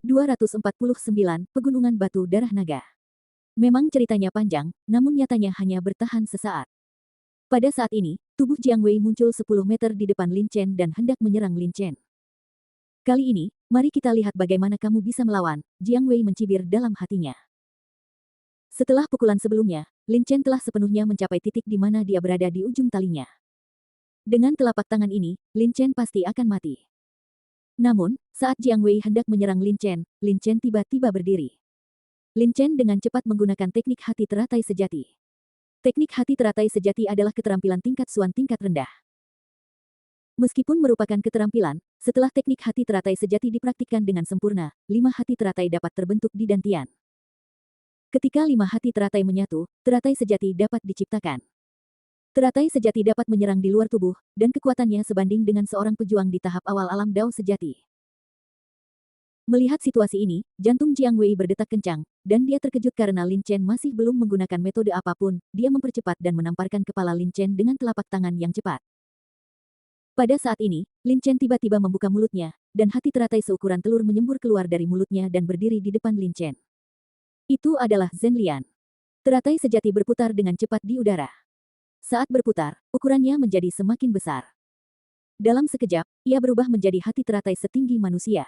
249, Pegunungan Batu Darah Naga. Memang ceritanya panjang, namun nyatanya hanya bertahan sesaat. Pada saat ini, tubuh Jiang Wei muncul 10 meter di depan Lin Chen dan hendak menyerang Lin Chen. Kali ini, mari kita lihat bagaimana kamu bisa melawan, Jiang Wei mencibir dalam hatinya. Setelah pukulan sebelumnya, Lin Chen telah sepenuhnya mencapai titik di mana dia berada di ujung talinya. Dengan telapak tangan ini, Lin Chen pasti akan mati. Namun, saat Jiang Wei hendak menyerang Lin Chen tiba-tiba berdiri. Lin Chen dengan cepat menggunakan teknik hati teratai sejati. Teknik hati teratai sejati adalah keterampilan tingkat Xuan tingkat rendah. Meskipun merupakan keterampilan, setelah teknik hati teratai sejati dipraktikkan dengan sempurna, 5 hati teratai dapat terbentuk di dantian. Ketika 5 hati teratai menyatu, teratai sejati dapat diciptakan. Teratai sejati dapat menyerang di luar tubuh, dan kekuatannya sebanding dengan seorang pejuang di tahap awal alam Dao sejati. Melihat situasi ini, jantung Jiang Wei berdetak kencang, dan dia terkejut karena Lin Chen masih belum menggunakan metode apapun. Dia mempercepat dan menamparkan kepala Lin Chen dengan telapak tangan yang cepat. Pada saat ini, Lin Chen tiba-tiba membuka mulutnya, dan hati teratai seukuran telur menyembur keluar dari mulutnya dan berdiri di depan Lin Chen. Itu adalah Zhenlian. Teratai sejati berputar dengan cepat di udara. Saat berputar, ukurannya menjadi semakin besar. Dalam sekejap, ia berubah menjadi hati teratai setinggi manusia.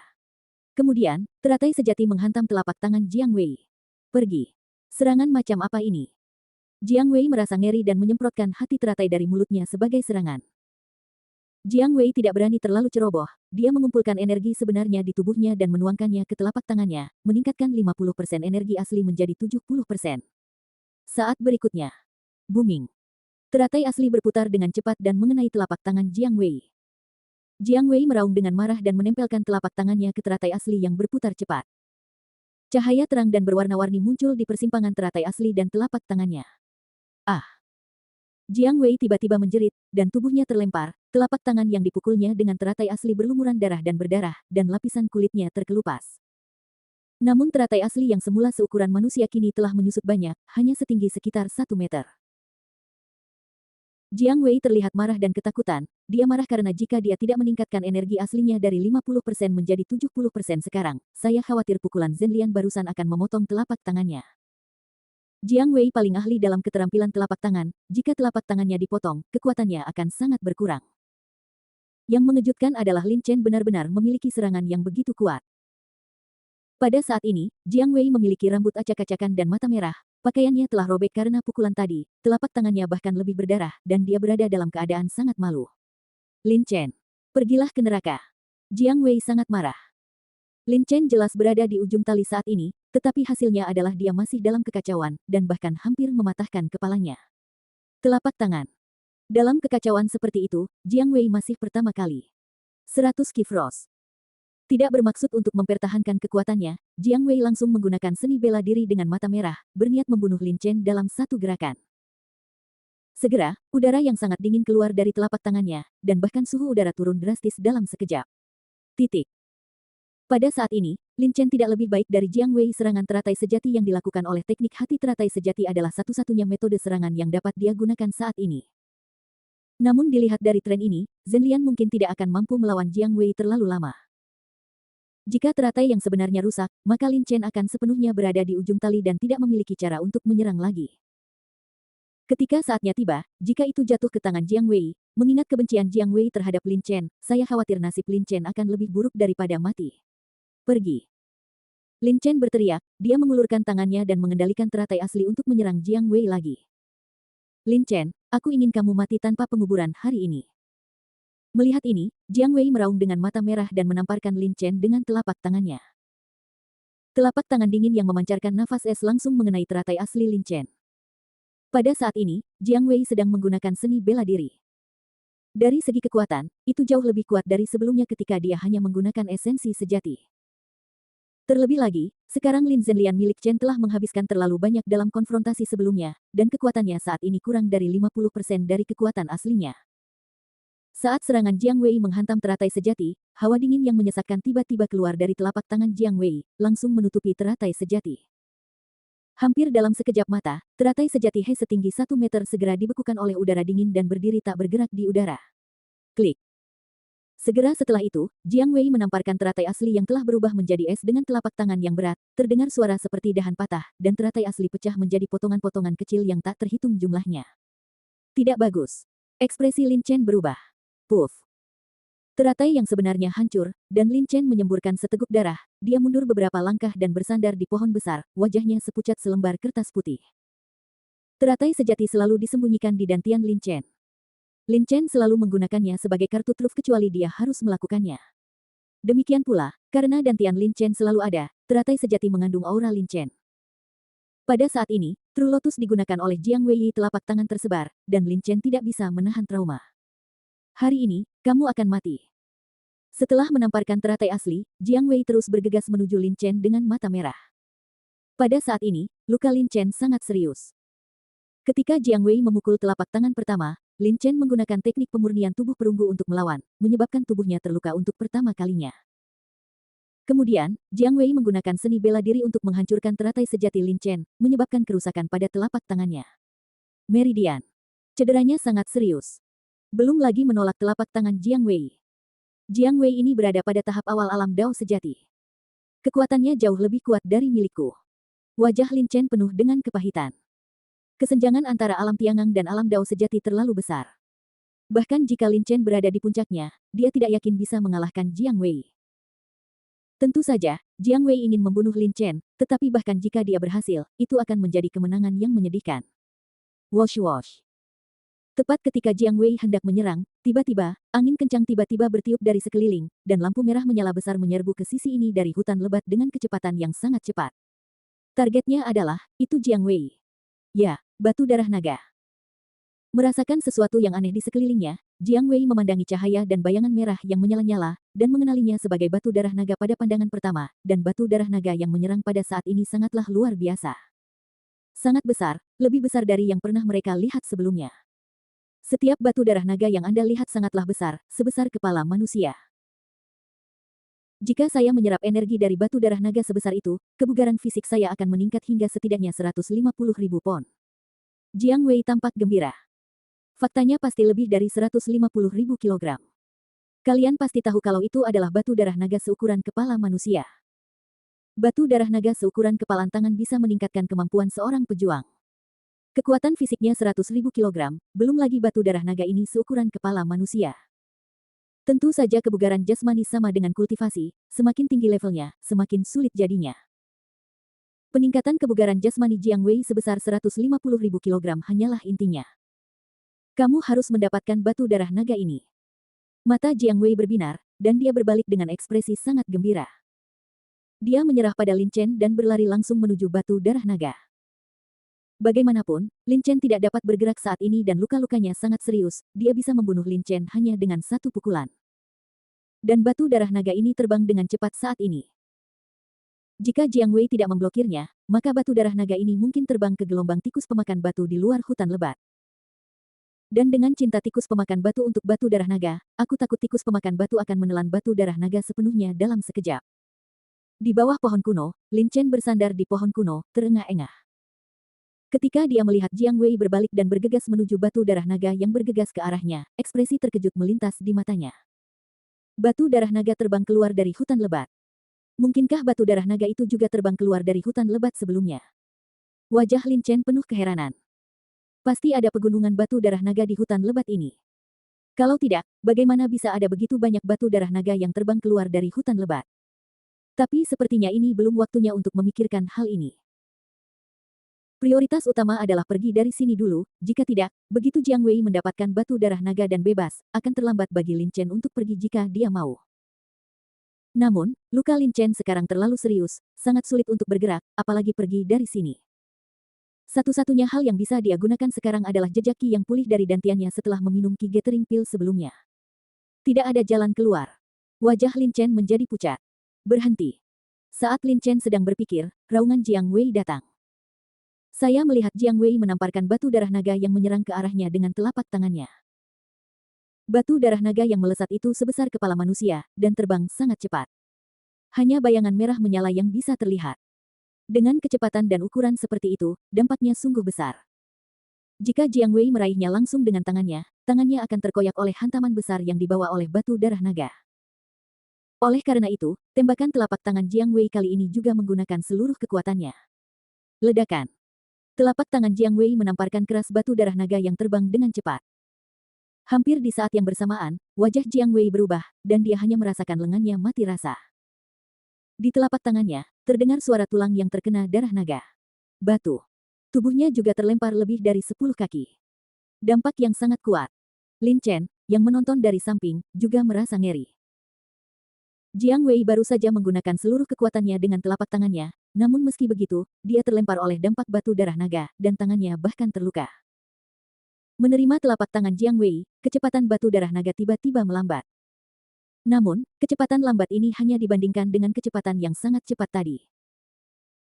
Kemudian, teratai sejati menghantam telapak tangan Jiang Wei. Pergi. Serangan macam apa ini? Jiang Wei merasa ngeri dan menyemprotkan hati teratai dari mulutnya sebagai serangan. Jiang Wei tidak berani terlalu ceroboh. Dia mengumpulkan energi sebenarnya di tubuhnya dan menuangkannya ke telapak tangannya, meningkatkan 50% energi asli menjadi 70%. Saat berikutnya, booming. Teratai asli berputar dengan cepat dan mengenai telapak tangan Jiang Wei. Jiang Wei meraung dengan marah dan menempelkan telapak tangannya ke teratai asli yang berputar cepat. Cahaya terang dan berwarna-warni muncul di persimpangan teratai asli dan telapak tangannya. Ah! Jiang Wei tiba-tiba menjerit, dan tubuhnya terlempar, telapak tangan yang dipukulnya dengan teratai asli berlumuran darah dan berdarah, dan lapisan kulitnya terkelupas. Namun teratai asli yang semula seukuran manusia kini telah menyusut banyak, hanya setinggi sekitar 1 meter. Jiang Wei terlihat marah dan ketakutan. Dia marah karena jika dia tidak meningkatkan energi aslinya dari 50% menjadi 70% sekarang, saya khawatir pukulan Zhenlian barusan akan memotong telapak tangannya. Jiang Wei paling ahli dalam keterampilan telapak tangan, jika telapak tangannya dipotong, kekuatannya akan sangat berkurang. Yang mengejutkan adalah Lin Chen benar-benar memiliki serangan yang begitu kuat. Pada saat ini, Jiang Wei memiliki rambut acak-acakan dan mata merah. Pakaiannya telah robek karena pukulan tadi, telapak tangannya bahkan lebih berdarah, dan dia berada dalam keadaan sangat malu. Lin Chen, pergilah ke neraka. Jiang Wei sangat marah. Lin Chen jelas berada di ujung tali saat ini, tetapi hasilnya adalah dia masih dalam kekacauan, dan bahkan hampir mematahkan kepalanya. Telapak tangan. Dalam kekacauan seperti itu, Jiang Wei masih pertama kali. 100 Ki Frost. Tidak bermaksud untuk mempertahankan kekuatannya, Jiang Wei langsung menggunakan seni bela diri dengan mata merah, berniat membunuh Lin Chen dalam satu gerakan. Segera, udara yang sangat dingin keluar dari telapak tangannya, dan bahkan suhu udara turun drastis dalam sekejap. Titik. Pada saat ini, Lin Chen tidak lebih baik dari Jiang Wei. Serangan teratai sejati yang dilakukan oleh teknik hati teratai sejati adalah satu-satunya metode serangan yang dapat dia gunakan saat ini. Namun dilihat dari tren ini, Zhenlian mungkin tidak akan mampu melawan Jiang Wei terlalu lama. Jika teratai yang sebenarnya rusak, maka Lin Chen akan sepenuhnya berada di ujung tali dan tidak memiliki cara untuk menyerang lagi. Ketika saatnya tiba, jika itu jatuh ke tangan Jiang Wei, mengingat kebencian Jiang Wei terhadap Lin Chen, saya khawatir nasib Lin Chen akan lebih buruk daripada mati. Pergi. Lin Chen berteriak, dia mengulurkan tangannya dan mengendalikan teratai asli untuk menyerang Jiang Wei lagi. Lin Chen, aku ingin kamu mati tanpa penguburan hari ini. Melihat ini, Jiang Wei meraung dengan mata merah dan menamparkan Lin Chen dengan telapak tangannya. Telapak tangan dingin yang memancarkan nafas es langsung mengenai teratai asli Lin Chen. Pada saat ini, Jiang Wei sedang menggunakan seni bela diri. Dari segi kekuatan, itu jauh lebih kuat dari sebelumnya ketika dia hanya menggunakan esensi sejati. Terlebih lagi, sekarang Lin Zhenlian milik Chen telah menghabiskan terlalu banyak dalam konfrontasi sebelumnya, dan kekuatannya saat ini kurang dari 50% dari kekuatan aslinya. Saat serangan Jiang Wei menghantam teratai sejati, hawa dingin yang menyesatkan tiba-tiba keluar dari telapak tangan Jiang Wei, langsung menutupi teratai sejati. Hampir dalam sekejap mata, teratai sejati He setinggi 1 meter segera dibekukan oleh udara dingin dan berdiri tak bergerak di udara. Klik. Segera setelah itu, Jiang Wei menamparkan teratai asli yang telah berubah menjadi es dengan telapak tangan yang berat, terdengar suara seperti dahan patah, dan teratai asli pecah menjadi potongan-potongan kecil yang tak terhitung jumlahnya. Tidak bagus. Ekspresi Lin Chen berubah. Puff. Teratai yang sebenarnya hancur, dan Lin Chen menyemburkan seteguk darah, dia mundur beberapa langkah dan bersandar di pohon besar, wajahnya sepucat selembar kertas putih. Teratai sejati selalu disembunyikan di dantian Lin Chen. Lin Chen selalu menggunakannya sebagai kartu truf kecuali dia harus melakukannya. Demikian pula, karena dantian Lin Chen selalu ada, teratai sejati mengandung aura Lin Chen. Pada saat ini, True Lotus digunakan oleh Jiang Wei telapak tangan tersebar, dan Lin Chen tidak bisa menahan trauma. Hari ini, kamu akan mati. Setelah menamparkan teratai asli, Jiang Wei terus bergegas menuju Lin Chen dengan mata merah. Pada saat ini, luka Lin Chen sangat serius. Ketika Jiang Wei memukul telapak tangan pertama, Lin Chen menggunakan teknik pemurnian tubuh perunggu untuk melawan, menyebabkan tubuhnya terluka untuk pertama kalinya. Kemudian, Jiang Wei menggunakan seni bela diri untuk menghancurkan teratai sejati Lin Chen, menyebabkan kerusakan pada telapak tangannya. Meridian. Cederanya sangat serius. Belum lagi menolak telapak tangan Jiang Wei. Jiang Wei ini berada pada tahap awal alam Dao sejati. Kekuatannya jauh lebih kuat dari milikku. Wajah Lin Chen penuh dengan kepahitan. Kesenjangan antara alam Tiangang dan alam Dao sejati terlalu besar. Bahkan jika Lin Chen berada di puncaknya, dia tidak yakin bisa mengalahkan Jiang Wei. Tentu saja, Jiang Wei ingin membunuh Lin Chen, tetapi bahkan jika dia berhasil, itu akan menjadi kemenangan yang menyedihkan. Wosh wosh. Tepat ketika Jiang Wei hendak menyerang, tiba-tiba, angin kencang tiba-tiba bertiup dari sekeliling, dan lampu merah menyala besar menyerbu ke sisi ini dari hutan lebat dengan kecepatan yang sangat cepat. Targetnya adalah, itu Jiang Wei. Ya, batu darah naga. Merasakan sesuatu yang aneh di sekelilingnya, Jiang Wei memandangi cahaya dan bayangan merah yang menyala-nyala, dan mengenalinya sebagai batu darah naga pada pandangan pertama, dan batu darah naga yang menyerang pada saat ini sangatlah luar biasa. Sangat besar, lebih besar dari yang pernah mereka lihat sebelumnya. Setiap batu darah naga yang Anda lihat sangatlah besar, sebesar kepala manusia. Jika saya menyerap energi dari batu darah naga sebesar itu, kebugaran fisik saya akan meningkat hingga setidaknya 150.000 pon. Jiang Wei tampak gembira. Faktanya pasti lebih dari 150.000 kilogram. Kalian pasti tahu kalau itu adalah batu darah naga seukuran kepala manusia. Batu darah naga seukuran kepalan tangan bisa meningkatkan kemampuan seorang pejuang. Kekuatan fisiknya 100.000 kilogram, belum lagi batu darah naga ini seukuran kepala manusia. Tentu saja kebugaran jasmani sama dengan kultivasi, semakin tinggi levelnya, semakin sulit jadinya. Peningkatan kebugaran jasmani Jiang Wei sebesar 150.000 kilogram hanyalah intinya. Kamu harus mendapatkan batu darah naga ini. Mata Jiang Wei berbinar, dan dia berbalik dengan ekspresi sangat gembira. Dia menyerah pada Lin Chen dan berlari langsung menuju batu darah naga. Bagaimanapun, Lin Chen tidak dapat bergerak saat ini dan luka-lukanya sangat serius, dia bisa membunuh Lin Chen hanya dengan satu pukulan. Dan batu darah naga ini terbang dengan cepat saat ini. Jika Jiang Wei tidak memblokirnya, maka batu darah naga ini mungkin terbang ke gelombang tikus pemakan batu di luar hutan lebat. Dan dengan cinta tikus pemakan batu untuk batu darah naga, aku takut tikus pemakan batu akan menelan batu darah naga sepenuhnya dalam sekejap. Di bawah pohon kuno, Lin Chen bersandar di pohon kuno, terengah-engah. Ketika dia melihat Jiang Wei berbalik dan bergegas menuju batu darah naga yang bergegas ke arahnya, ekspresi terkejut melintas di matanya. Batu darah naga terbang keluar dari hutan lebat. Mungkinkah batu darah naga itu juga terbang keluar dari hutan lebat sebelumnya? Wajah Lin Chen penuh keheranan. Pasti ada pegunungan batu darah naga di hutan lebat ini. Kalau tidak, bagaimana bisa ada begitu banyak batu darah naga yang terbang keluar dari hutan lebat? Tapi sepertinya ini belum waktunya untuk memikirkan hal ini. Prioritas utama adalah pergi dari sini dulu, jika tidak, begitu Jiang Wei mendapatkan batu darah naga dan bebas, akan terlambat bagi Lin Chen untuk pergi jika dia mau. Namun, luka Lin Chen sekarang terlalu serius, sangat sulit untuk bergerak, apalagi pergi dari sini. Satu-satunya hal yang bisa dia gunakan sekarang adalah jejak Qi yang pulih dari dantiannya setelah meminum Qi Gathering Pill sebelumnya. Tidak ada jalan keluar. Wajah Lin Chen menjadi pucat. Berhenti. Saat Lin Chen sedang berpikir, raungan Jiang Wei datang. Saya melihat Jiang Wei menamparkan batu darah naga yang menyerang ke arahnya dengan telapak tangannya. Batu darah naga yang melesat itu sebesar kepala manusia, dan terbang sangat cepat. Hanya bayangan merah menyala yang bisa terlihat. Dengan kecepatan dan ukuran seperti itu, dampaknya sungguh besar. Jika Jiang Wei meraihnya langsung dengan tangannya, tangannya akan terkoyak oleh hantaman besar yang dibawa oleh batu darah naga. Oleh karena itu, tembakan telapak tangan Jiang Wei kali ini juga menggunakan seluruh kekuatannya. Ledakan. Telapak tangan Jiang Wei menamparkan keras batu darah naga yang terbang dengan cepat. Hampir di saat yang bersamaan, wajah Jiang Wei berubah, dan dia hanya merasakan lengannya mati rasa. Di telapak tangannya, terdengar suara tulang yang terkena darah naga. Batu. Tubuhnya juga terlempar lebih dari 10 kaki. Dampak yang sangat kuat. Lin Chen, yang menonton dari samping, juga merasa ngeri. Jiang Wei baru saja menggunakan seluruh kekuatannya dengan telapak tangannya, namun meski begitu, dia terlempar oleh dampak batu darah naga, dan tangannya bahkan terluka. Menerima telapak tangan Jiang Wei, kecepatan batu darah naga tiba-tiba melambat. Namun, kecepatan lambat ini hanya dibandingkan dengan kecepatan yang sangat cepat tadi.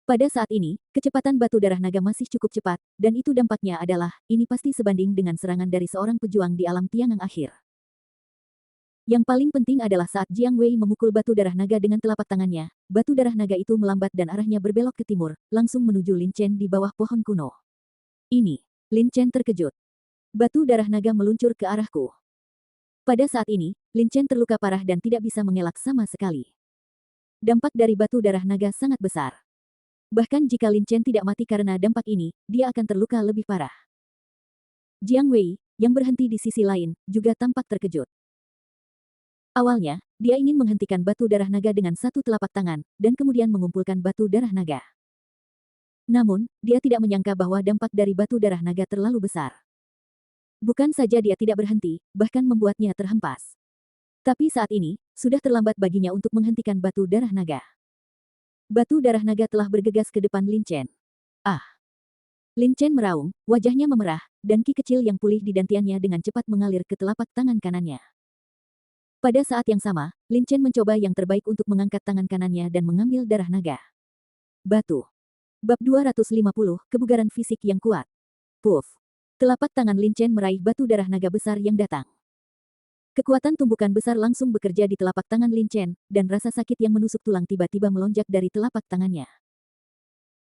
Pada saat ini, kecepatan batu darah naga masih cukup cepat, dan itu dampaknya adalah, ini pasti sebanding dengan serangan dari seorang pejuang di alam tiangang akhir. Yang paling penting adalah saat Jiang Wei memukul batu darah naga dengan telapak tangannya, batu darah naga itu melambat dan arahnya berbelok ke timur, langsung menuju Lin Chen di bawah pohon kuno. Ini, Lin Chen terkejut. Batu darah naga meluncur ke arahku. Pada saat ini, Lin Chen terluka parah dan tidak bisa mengelak sama sekali. Dampak dari batu darah naga sangat besar. Bahkan jika Lin Chen tidak mati karena dampak ini, dia akan terluka lebih parah. Jiang Wei, yang berhenti di sisi lain, juga tampak terkejut. Awalnya, dia ingin menghentikan batu darah naga dengan satu telapak tangan, dan kemudian mengumpulkan batu darah naga. Namun, dia tidak menyangka bahwa dampak dari batu darah naga terlalu besar. Bukan saja dia tidak berhenti, bahkan membuatnya terhempas. Tapi saat ini, sudah terlambat baginya untuk menghentikan batu darah naga. Batu darah naga telah bergegas ke depan Lin Chen. Ah! Lin Chen meraung, wajahnya memerah, dan ki kecil yang pulih di dantiannya dengan cepat mengalir ke telapak tangan kanannya. Pada saat yang sama, Lin Chen mencoba yang terbaik untuk mengangkat tangan kanannya dan mengambil darah naga. Batu. Bab 250, Kebugaran Fisik yang Kuat. Puff. Telapak tangan Lin Chen meraih batu darah naga besar yang datang. Kekuatan tumbukan besar langsung bekerja di telapak tangan Lin Chen, dan rasa sakit yang menusuk tulang tiba-tiba melonjak dari telapak tangannya.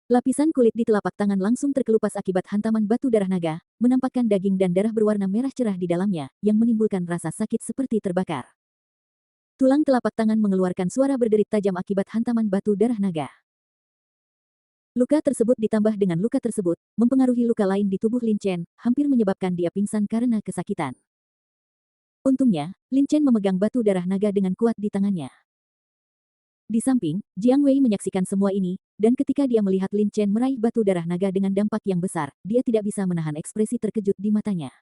Lapisan kulit di telapak tangan langsung terkelupas akibat hantaman batu darah naga, menampakkan daging dan darah berwarna merah cerah di dalamnya, yang menimbulkan rasa sakit seperti terbakar. Tulang telapak tangan mengeluarkan suara berderit tajam akibat hantaman batu darah naga. Luka tersebut ditambah dengan luka tersebut, mempengaruhi luka lain di tubuh Lin Chen, hampir menyebabkan dia pingsan karena kesakitan. Untungnya, Lin Chen memegang batu darah naga dengan kuat di tangannya. Di samping, Jiang Wei menyaksikan semua ini, dan ketika dia melihat Lin Chen meraih batu darah naga dengan dampak yang besar, dia tidak bisa menahan ekspresi terkejut di matanya.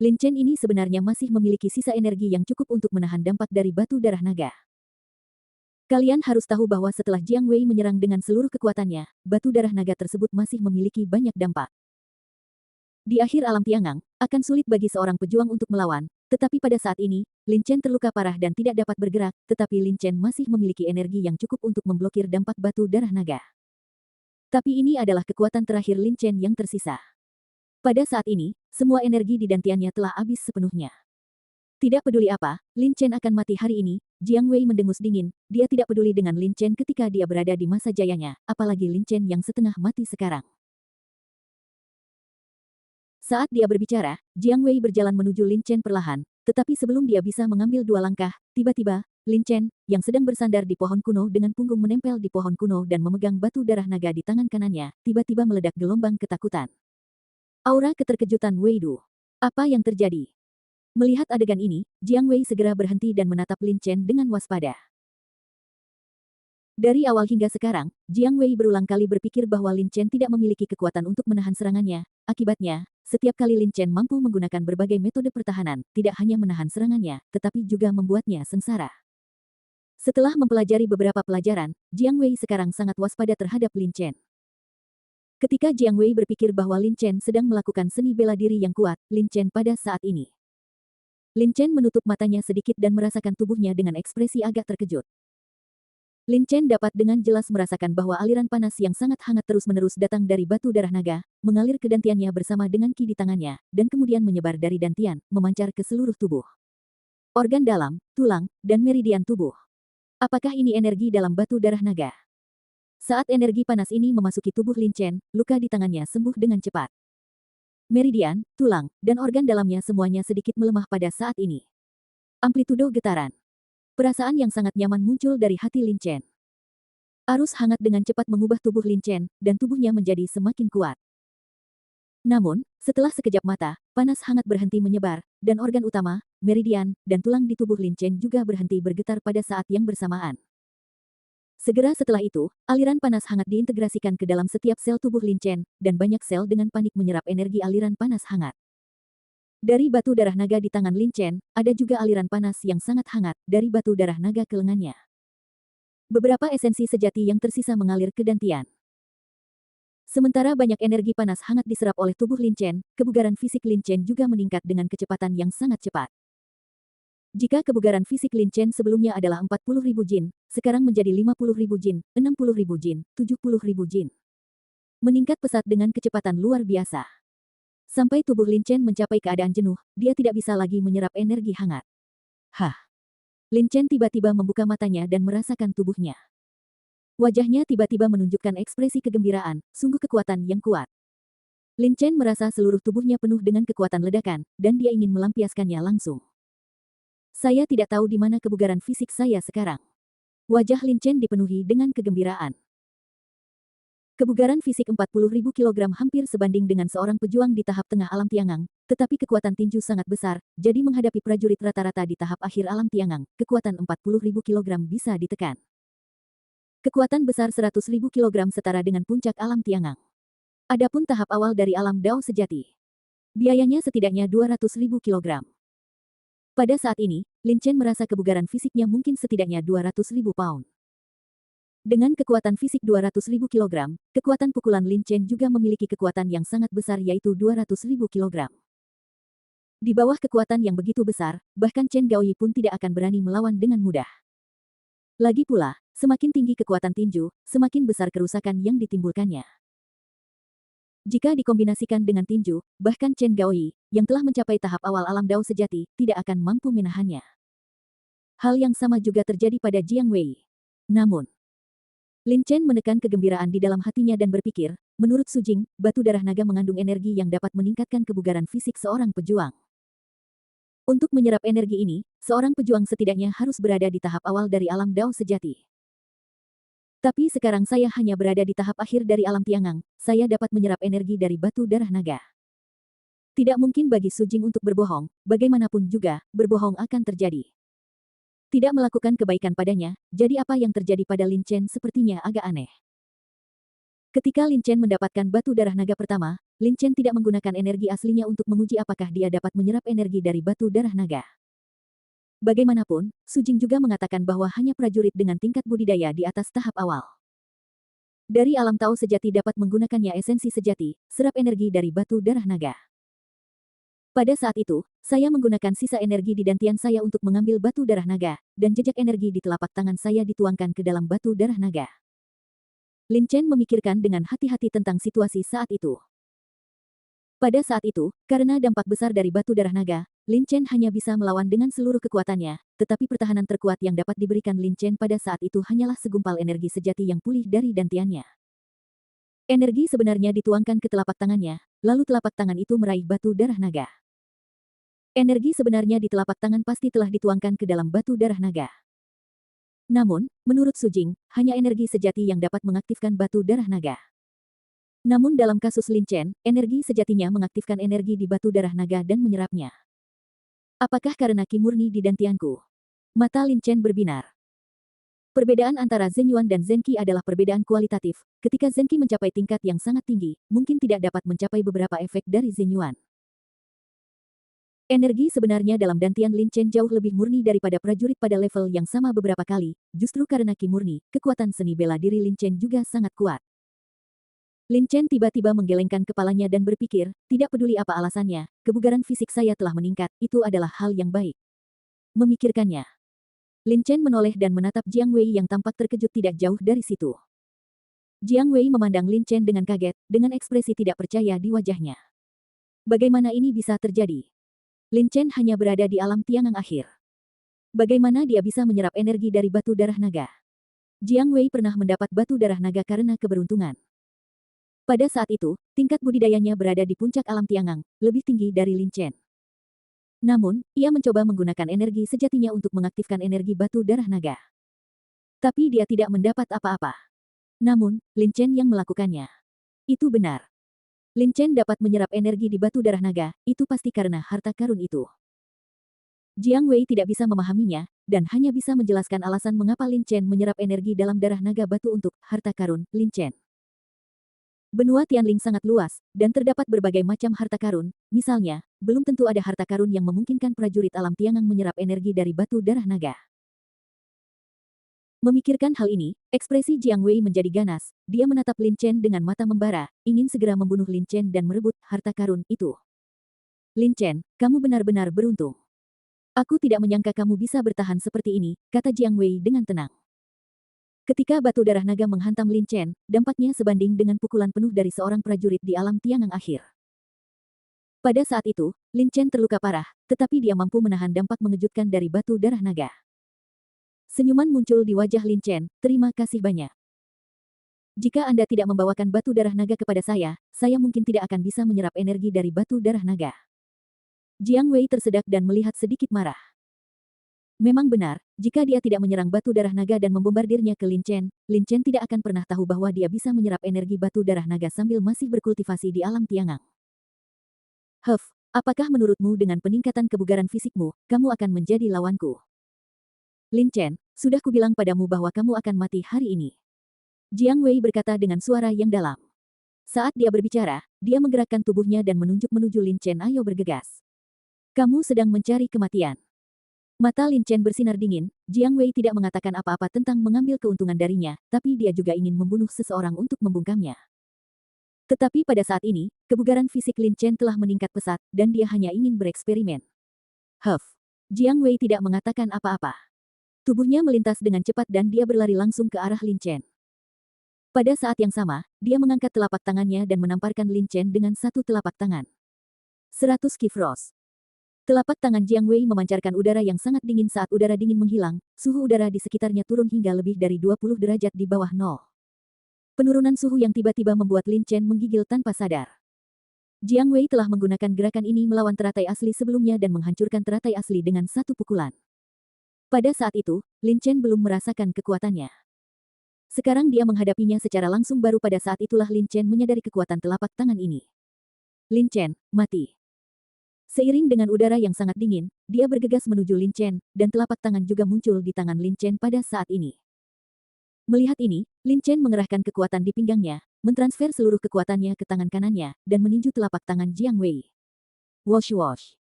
Lin Chen ini sebenarnya masih memiliki sisa energi yang cukup untuk menahan dampak dari batu darah naga. Kalian harus tahu bahwa setelah Jiang Wei menyerang dengan seluruh kekuatannya, batu darah naga tersebut masih memiliki banyak dampak. Di akhir alam tiangang, akan sulit bagi seorang pejuang untuk melawan, tetapi pada saat ini, Lin Chen terluka parah dan tidak dapat bergerak, tetapi Lin Chen masih memiliki energi yang cukup untuk memblokir dampak batu darah naga. Tapi ini adalah kekuatan terakhir Lin Chen yang tersisa. Pada saat ini, semua energi di dantiannya telah habis sepenuhnya. Tidak peduli apa, Lin Chen akan mati hari ini. Jiang Wei mendengus dingin, dia tidak peduli dengan Lin Chen ketika dia berada di masa jayanya, apalagi Lin Chen yang setengah mati sekarang. Saat dia berbicara, Jiang Wei berjalan menuju Lin Chen perlahan, tetapi sebelum dia bisa mengambil 2 langkah, tiba-tiba, Lin Chen, yang sedang bersandar di pohon kuno dengan punggung menempel di pohon kuno dan memegang batu darah naga di tangan kanannya, tiba-tiba meledak gelombang ketakutan. Aura keterkejutan Wei Du. Apa yang terjadi? Melihat adegan ini, Jiang Wei segera berhenti dan menatap Lin Chen dengan waspada. Dari awal hingga sekarang, Jiang Wei berulang kali berpikir bahwa Lin Chen tidak memiliki kekuatan untuk menahan serangannya. Akibatnya, setiap kali Lin Chen mampu menggunakan berbagai metode pertahanan, tidak hanya menahan serangannya, tetapi juga membuatnya sengsara. Setelah mempelajari beberapa pelajaran, Jiang Wei sekarang sangat waspada terhadap Lin Chen. Ketika Jiang Wei berpikir bahwa Lin Chen sedang melakukan seni bela diri yang kuat, Lin Chen pada saat ini. Lin Chen menutup matanya sedikit dan merasakan tubuhnya dengan ekspresi agak terkejut. Lin Chen dapat dengan jelas merasakan bahwa aliran panas yang sangat hangat terus-menerus datang dari batu darah naga, mengalir ke dantiannya bersama dengan ki di tangannya, dan kemudian menyebar dari dantian, memancar ke seluruh tubuh. Organ dalam, tulang, dan meridian tubuh. Apakah ini energi dalam batu darah naga? Saat energi panas ini memasuki tubuh Lin Chen, luka di tangannya sembuh dengan cepat. meridian, tulang, dan organ dalamnya semuanya sedikit melemah pada saat ini. Amplitudo getaran. Perasaan yang sangat nyaman muncul dari hati Lin Chen. Arus hangat dengan cepat mengubah tubuh Lin Chen, dan tubuhnya menjadi semakin kuat. Namun, setelah sekejap mata, panas hangat berhenti menyebar, dan organ utama, meridian, dan tulang di tubuh Lin Chen juga berhenti bergetar pada saat yang bersamaan. Segera setelah itu, aliran panas hangat diintegrasikan ke dalam setiap sel tubuh Lin Chen, dan banyak sel dengan panik menyerap energi aliran panas hangat. Dari batu darah naga di tangan Lin Chen, ada juga aliran panas yang sangat hangat dari batu darah naga ke lengannya. Beberapa esensi sejati yang tersisa mengalir ke dantian. Sementara banyak energi panas hangat diserap oleh tubuh Lin Chen, kebugaran fisik Lin Chen juga meningkat dengan kecepatan yang sangat cepat. Jika kebugaran fisik Lin Chen sebelumnya adalah 40.000 jin, sekarang menjadi 50.000 jin, 60.000 jin, 70.000 jin. Meningkat pesat dengan kecepatan luar biasa. Sampai tubuh Lin Chen mencapai keadaan jenuh, dia tidak bisa lagi menyerap energi hangat. Hah! Lin Chen tiba-tiba membuka matanya dan merasakan tubuhnya. Wajahnya tiba-tiba menunjukkan ekspresi kegembiraan, sungguh kekuatan yang kuat. Lin Chen merasa seluruh tubuhnya penuh dengan kekuatan ledakan, dan dia ingin melampiaskannya langsung. Saya tidak tahu di mana kebugaran fisik saya sekarang. Wajah Lin Chen dipenuhi dengan kegembiraan. Kebugaran fisik 40.000 kg hampir sebanding dengan seorang pejuang di tahap tengah alam Tiangang, tetapi kekuatan tinju sangat besar, jadi menghadapi prajurit rata-rata di tahap akhir alam Tiangang, kekuatan 40.000 kg bisa ditekan. Kekuatan besar 100.000 kg setara dengan puncak alam Tiangang. Adapun tahap awal dari alam Dao sejati. Biayanya setidaknya 200.000 kg. Pada saat ini, Lin Chen merasa kebugaran fisiknya mungkin setidaknya 200.000 pound. Dengan kekuatan fisik 200.000 kg, kekuatan pukulan Lin Chen juga memiliki kekuatan yang sangat besar yaitu 200.000 kg. Di bawah kekuatan yang begitu besar, bahkan Chen Gaoyi pun tidak akan berani melawan dengan mudah. Lagi pula, semakin tinggi kekuatan tinju, semakin besar kerusakan yang ditimbulkannya. Jika dikombinasikan dengan tinju, bahkan Chen Gaoyi, yang telah mencapai tahap awal alam Dao sejati, tidak akan mampu menahannya. Hal yang sama juga terjadi pada Jiang Wei. Namun, Lin Chen menekan kegembiraan di dalam hatinya dan berpikir, menurut Su Jing, batu darah naga mengandung energi yang dapat meningkatkan kebugaran fisik seorang pejuang. Untuk menyerap energi ini, seorang pejuang setidaknya harus berada di tahap awal dari alam Dao sejati. Tapi sekarang saya hanya berada di tahap akhir dari alam Tiangang, saya dapat menyerap energi dari batu darah naga. Tidak mungkin bagi Su Jing untuk berbohong, bagaimanapun juga, berbohong akan terjadi. Tidak melakukan kebaikan padanya, jadi apa yang terjadi pada Lin Chen sepertinya agak aneh. Ketika Lin Chen mendapatkan batu darah naga pertama, Lin Chen tidak menggunakan energi aslinya untuk menguji apakah dia dapat menyerap energi dari batu darah naga. Bagaimanapun, Su Jing juga mengatakan bahwa hanya prajurit dengan tingkat budidaya di atas tahap awal. Dari alam Tao sejati dapat menggunakannya esensi sejati, serap energi dari batu darah naga. Pada saat itu, saya menggunakan sisa energi di dantian saya untuk mengambil batu darah naga, dan jejak energi di telapak tangan saya dituangkan ke dalam batu darah naga. Lin Chen memikirkan dengan hati-hati tentang situasi saat itu. Pada saat itu, karena dampak besar dari batu darah naga, Lin Chen hanya bisa melawan dengan seluruh kekuatannya, tetapi pertahanan terkuat yang dapat diberikan Lin Chen pada saat itu hanyalah segumpal energi sejati yang pulih dari dantiannya. Energi sebenarnya dituangkan ke telapak tangannya, lalu telapak tangan itu meraih batu darah naga. Energi sebenarnya di telapak tangan pasti telah dituangkan ke dalam batu darah naga. Namun, menurut Su Jing, hanya energi sejati yang dapat mengaktifkan batu darah naga. Namun dalam kasus Lin Chen, energi sejatinya mengaktifkan energi di batu darah naga dan menyerapnya. Apakah karena ki murni di dantianku? Mata Lin Chen berbinar. Perbedaan antara Zhen Yuan dan Zhen Qi adalah perbedaan kualitatif. Ketika Zhen Qi mencapai tingkat yang sangat tinggi, mungkin tidak dapat mencapai beberapa efek dari Zhen Yuan. Energi sebenarnya dalam dantian Lin Chen jauh lebih murni daripada prajurit pada level yang sama beberapa kali, justru karena ki murni, kekuatan seni bela diri Lin Chen juga sangat kuat. Lin Chen tiba-tiba menggelengkan kepalanya dan berpikir, tidak peduli apa alasannya, kebugaran fisik saya telah meningkat, itu adalah hal yang baik. Memikirkannya, Lin Chen menoleh dan menatap Jiang Wei yang tampak terkejut tidak jauh dari situ. Jiang Wei memandang Lin Chen dengan kaget, dengan ekspresi tidak percaya di wajahnya. Bagaimana ini bisa terjadi? Lin Chen hanya berada di alam Tiangang akhir. Bagaimana dia bisa menyerap energi dari batu darah naga? Jiang Wei pernah mendapat batu darah naga karena keberuntungan. Pada saat itu, tingkat budidayanya berada di puncak alam Tiangang, lebih tinggi dari Lin Chen. Namun, ia mencoba menggunakan energi sejatinya untuk mengaktifkan energi batu darah naga. Tapi dia tidak mendapat apa-apa. Namun, Lin Chen yang melakukannya. Itu benar. Lin Chen dapat menyerap energi di batu darah naga, itu pasti karena harta karun itu. Jiang Wei tidak bisa memahaminya, dan hanya bisa menjelaskan alasan mengapa Lin Chen menyerap energi dalam darah naga batu untuk harta karun Lin Chen. Benua Tianling sangat luas, dan terdapat berbagai macam harta karun, misalnya, belum tentu ada harta karun yang memungkinkan prajurit alam Tiangang menyerap energi dari batu darah naga. Memikirkan hal ini, ekspresi Jiang Wei menjadi ganas, dia menatap Lin Chen dengan mata membara, ingin segera membunuh Lin Chen dan merebut harta karun itu. Lin Chen, kamu benar-benar beruntung. Aku tidak menyangka kamu bisa bertahan seperti ini, kata Jiang Wei dengan tenang. Ketika batu darah naga menghantam Lin Chen, dampaknya sebanding dengan pukulan penuh dari seorang prajurit di alam Tiangang akhir. Pada saat itu, Lin Chen terluka parah, tetapi dia mampu menahan dampak mengejutkan dari batu darah naga. Senyuman muncul di wajah Lin Chen, terima kasih banyak. Jika Anda tidak membawakan batu darah naga kepada saya mungkin tidak akan bisa menyerap energi dari batu darah naga. Jiang Wei tersedak dan melihat sedikit marah. Memang benar, jika dia tidak menyerang batu darah naga dan membombardirnya ke Lin Chen tidak akan pernah tahu bahwa dia bisa menyerap energi batu darah naga sambil masih berkultivasi di alam Tiangang. Apakah menurutmu dengan peningkatan kebugaran fisikmu, kamu akan menjadi lawanku? Lin Chen, sudah kubilang padamu bahwa kamu akan mati hari ini. Jiang Wei berkata dengan suara yang dalam. Saat dia berbicara, dia menggerakkan tubuhnya dan menunjuk menuju Lin Chen, ayo bergegas. Kamu sedang mencari kematian. Mata Lin Chen bersinar dingin, Jiang Wei tidak mengatakan apa-apa tentang mengambil keuntungan darinya, tapi dia juga ingin membunuh seseorang untuk membungkamnya. Tetapi pada saat ini, kebugaran fisik Lin Chen telah meningkat pesat, dan dia hanya ingin bereksperimen. Jiang Wei tidak mengatakan apa-apa. Tubuhnya melintas dengan cepat dan dia berlari langsung ke arah Lin Chen. Pada saat yang sama, dia mengangkat telapak tangannya dan menamparkan Lin Chen dengan satu telapak tangan. 100 Ki Frost. Telapak tangan Jiang Wei memancarkan udara yang sangat dingin saat udara dingin menghilang, suhu udara di sekitarnya turun hingga lebih dari 20 derajat di bawah nol. Penurunan suhu yang tiba-tiba membuat Lin Chen menggigil tanpa sadar. Jiang Wei telah menggunakan gerakan ini melawan teratai asli sebelumnya dan menghancurkan teratai asli dengan satu pukulan. Pada saat itu, Lin Chen belum merasakan kekuatannya. Sekarang dia menghadapinya secara langsung, baru pada saat itulah Lin Chen menyadari kekuatan telapak tangan ini. Lin Chen, mati. Seiring dengan udara yang sangat dingin, dia bergegas menuju Lin Chen, dan telapak tangan juga muncul di tangan Lin Chen pada saat ini. Melihat ini, Lin Chen mengerahkan kekuatan di pinggangnya, mentransfer seluruh kekuatannya ke tangan kanannya, dan meninju telapak tangan Jiang Wei. Wosh wosh.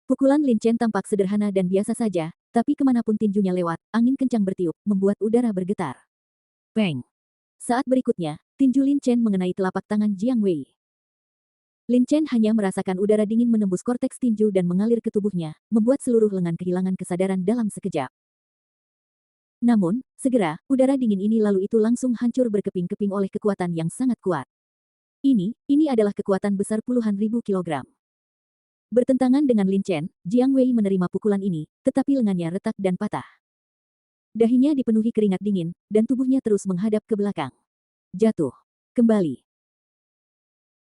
Pukulan Lin Chen tampak sederhana dan biasa saja, tapi kemanapun tinjunya lewat, angin kencang bertiup, membuat udara bergetar. Peng. Saat berikutnya, tinju Lin Chen mengenai telapak tangan Jiang Wei. Lin Chen hanya merasakan udara dingin menembus korteks tinju dan mengalir ke tubuhnya, membuat seluruh lengan kehilangan kesadaran dalam sekejap. Namun, segera, udara dingin ini lalu itu langsung hancur berkeping-keping oleh kekuatan yang sangat kuat. Ini adalah kekuatan besar puluhan ribu kilogram. Bertentangan dengan Lin Chen, Jiang Wei menerima pukulan ini, tetapi lengannya retak dan patah. Dahinya dipenuhi keringat dingin, dan tubuhnya terus menghadap ke belakang. Jatuh. Kembali.